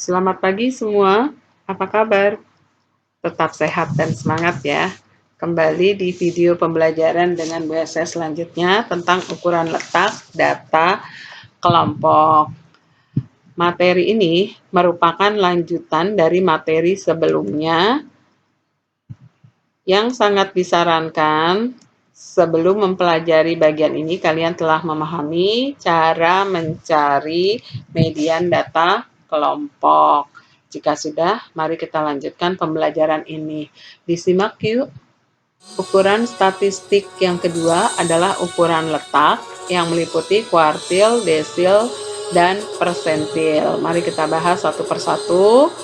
Selamat pagi semua, apa kabar? Tetap sehat dan semangat ya. Kembali di video pembelajaran dengan Bu SS selanjutnya tentang ukuran letak data kelompok. Materi ini merupakan lanjutan dari materi sebelumnya yang sangat disarankan sebelum mempelajari bagian ini kalian telah memahami cara mencari median data kelompok. Jika sudah, mari kita lanjutkan pembelajaran ini. Disimak yuk. Ukuran statistik yang kedua adalah ukuran letak yang meliputi kuartil, desil, dan persentil. Mari kita bahas satu persatu.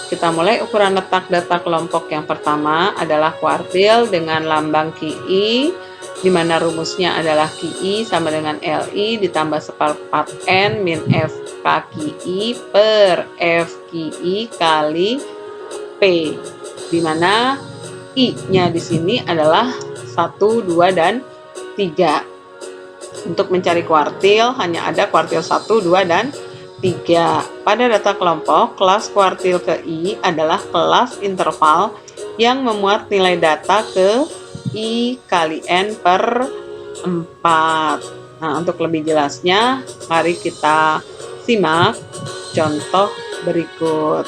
Kita mulai ukuran letak data kelompok yang pertama adalah kuartil dengan lambang QI, di mana rumusnya adalah QI sama dengan LI ditambah seperempat N min F KQI per FQI kali P, di mana I-nya di sini adalah 1, 2, dan 3. Untuk mencari kuartil, hanya ada kuartil 1, 2, dan 3. Pada data kelompok, kelas kuartil ke I adalah kelas interval yang memuat nilai data ke I kali N per 4. Nah, untuk lebih jelasnya, mari kita simak contoh berikut.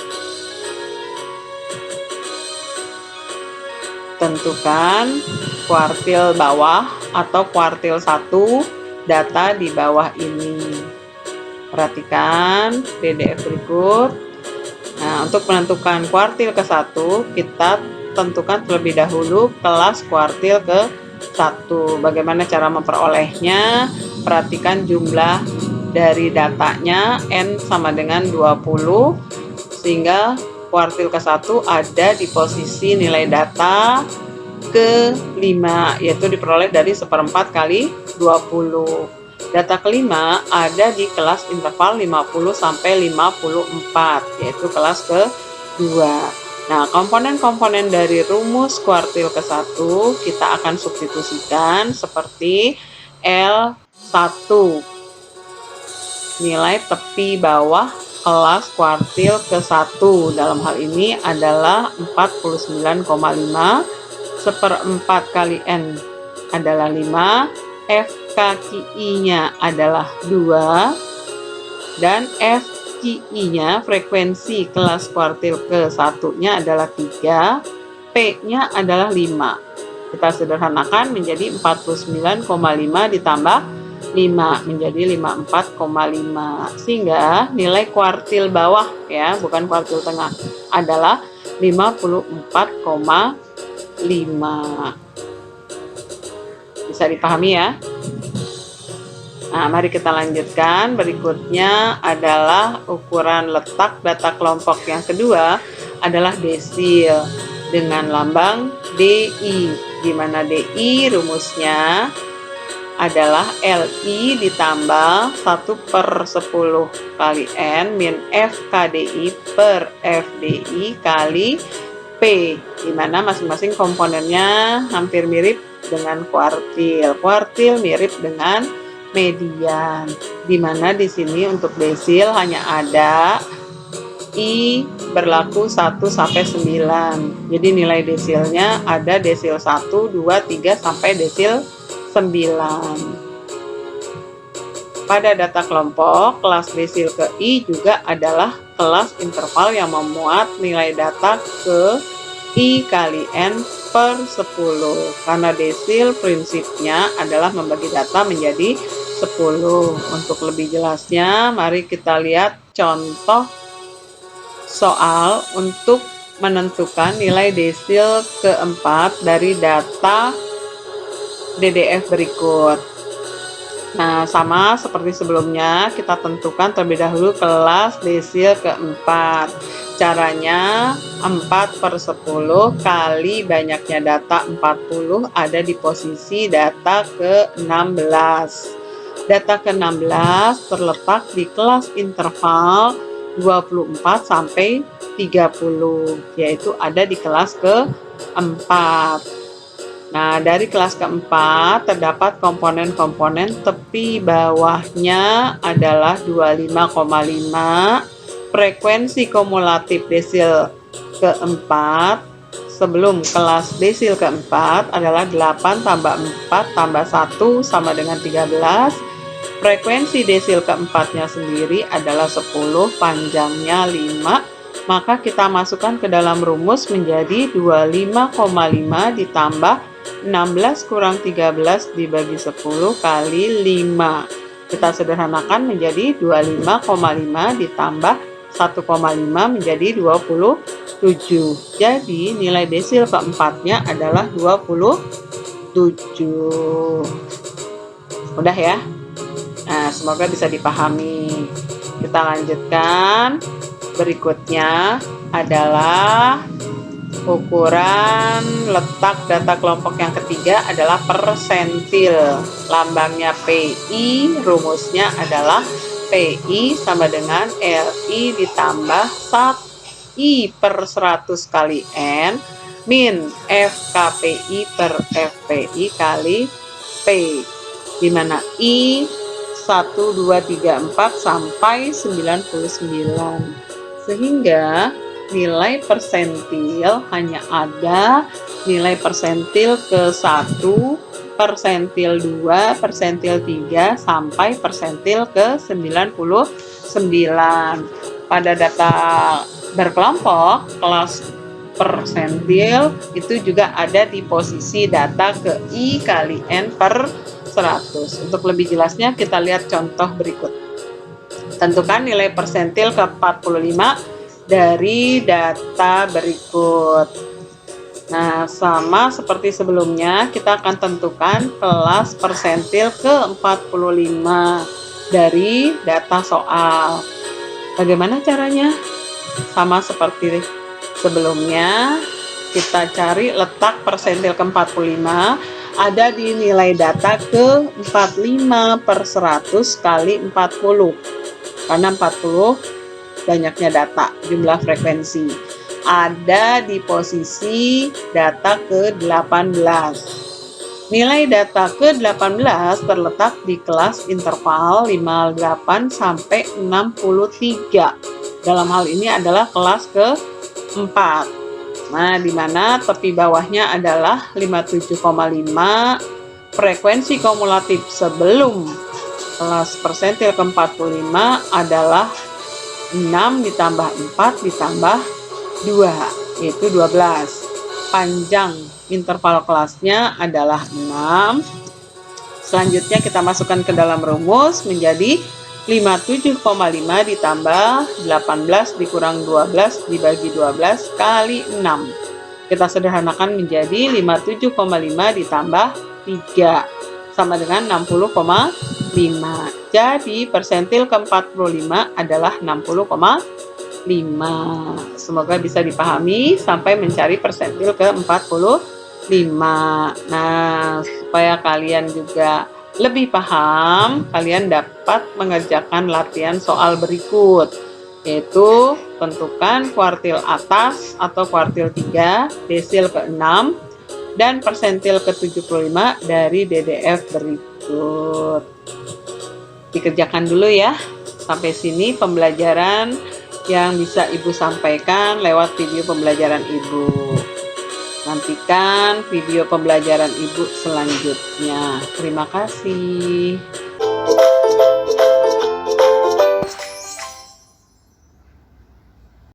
Tentukan kuartil bawah atau kuartil 1 data di bawah ini. Perhatikan PDF berikut. Nah, untuk menentukan kuartil ke-1, kita tentukan terlebih dahulu kelas kuartil ke-1. Bagaimana cara memperolehnya? Perhatikan jumlah dari datanya, N sama dengan 20, sehingga kuartil ke-1 ada di posisi nilai data ke-5, yaitu diperoleh dari seperempat kali 20. Data kelima ada di kelas interval 50 sampai 54, yaitu kelas ke-2. Nah, komponen-komponen dari rumus kuartil ke-1 kita akan substitusikan seperti L1, nilai tepi bawah kelas kuartil ke-1 dalam hal ini adalah 49,5, seperempat kali N adalah 5, FKQI-nya adalah 2, dan FQI-nya frekuensi kelas kuartil ke-1-nya adalah 3, P-nya adalah 5. Kita sederhanakan menjadi 49,5 ditambah 5 menjadi 54,5, sehingga nilai kuartil bawah ya, bukan kuartil tengah, adalah 54,5. Bisa dipahami ya? Nah, mari kita lanjutkan. Berikutnya adalah ukuran letak data kelompok yang kedua adalah desil dengan lambang DI, di mana DI rumusnya adalah LI ditambah 1/10 kali N min FKDI per FDI kali P, di mana masing-masing komponennya hampir mirip dengan kuartil. Kuartil mirip dengan median, di mana di sini untuk desil hanya ada I berlaku 1 sampai 9. Jadi nilai desilnya ada desil 1, 2, 3 sampai desil 9. Pada data kelompok, kelas desil ke I juga adalah kelas interval yang memuat nilai data ke I kali N per 10. Karena desil prinsipnya adalah membagi data menjadi 10. Untuk lebih jelasnya, mari kita lihat contoh soal untuk menentukan nilai desil keempat dari data DDF berikut. Nah, sama seperti sebelumnya, kita tentukan terlebih dahulu kelas desil keempat. Caranya 4/10 kali banyaknya data 40 ada di posisi data ke-16. Data ke-16 terletak di kelas interval 24 sampai 30, yaitu ada di kelas ke-4. Nah, dari kelas keempat terdapat komponen-komponen tepi bawahnya adalah 25,5, frekuensi kumulatif desil keempat sebelum kelas desil keempat adalah 8 tambah 4 tambah 1 sama dengan 13. Frekuensi desil keempatnya sendiri adalah 10, panjangnya 5. Maka kita masukkan ke dalam rumus menjadi 25,5 ditambah 16 kurang 13 dibagi 10 kali 5. Kita sederhanakan menjadi 25,5 ditambah 1,5 menjadi 27. Jadi nilai desil keempatnya adalah 27. Udah ya? Nah, semoga bisa dipahami. Kita lanjutkan. Berikutnya adalah ukuran letak data kelompok yang ketiga adalah persentil. Lambangnya PI, rumusnya adalah PI sama dengan LI ditambah I per 100 kali N min FKPI per FPI kali P, di mana I 1, 2, 3, 4 sampai 99. Sehingga nilai persentil hanya ada nilai persentil ke 1, persentil 2, persentil 3, sampai persentil ke 99. Pada data berkelompok, kelas persentil itu juga ada di posisi data ke I kali N per 100. Untuk lebih jelasnya kita lihat contoh berikut. Tentukan nilai persentil ke 45 dari data berikut. Nah, sama seperti sebelumnya, kita akan tentukan kelas persentil ke 45 dari data soal. Bagaimana caranya? Sama seperti sebelumnya, kita cari letak persentil ke 45 ada di nilai data ke 45 per 100 kali 40. Karena 40 banyaknya data, jumlah frekuensi. Ada di posisi data ke-18. Nilai data ke-18 terletak di kelas interval 58 sampai 63. Dalam hal ini adalah kelas ke-4. Nah, di mana tepi bawahnya adalah 57,5. Frekuensi kumulatif sebelum kelas persentil ke-45 adalah 6 ditambah 4 ditambah 2, yaitu 12. Panjang interval kelasnya adalah 6. Selanjutnya kita masukkan ke dalam rumus menjadi 57,5 ditambah 18 dikurang 12 dibagi 12 kali 6. Kita sederhanakan menjadi 57,5 ditambah 3 sama dengan 60,5. Jadi persentil ke-45 adalah 60,5. Semoga bisa dipahami sampai mencari persentil ke-45. Nah, supaya kalian juga lebih paham, kalian dapat mengerjakan latihan soal berikut, yaitu tentukan kuartil atas atau kuartil 3, desil ke-6, dan persentil ke-75 dari DDF berikut. Dikerjakan dulu ya. Sampai sini pembelajaran yang bisa Ibu sampaikan lewat video pembelajaran Ibu. Nantikan video pembelajaran Ibu selanjutnya. Terima kasih.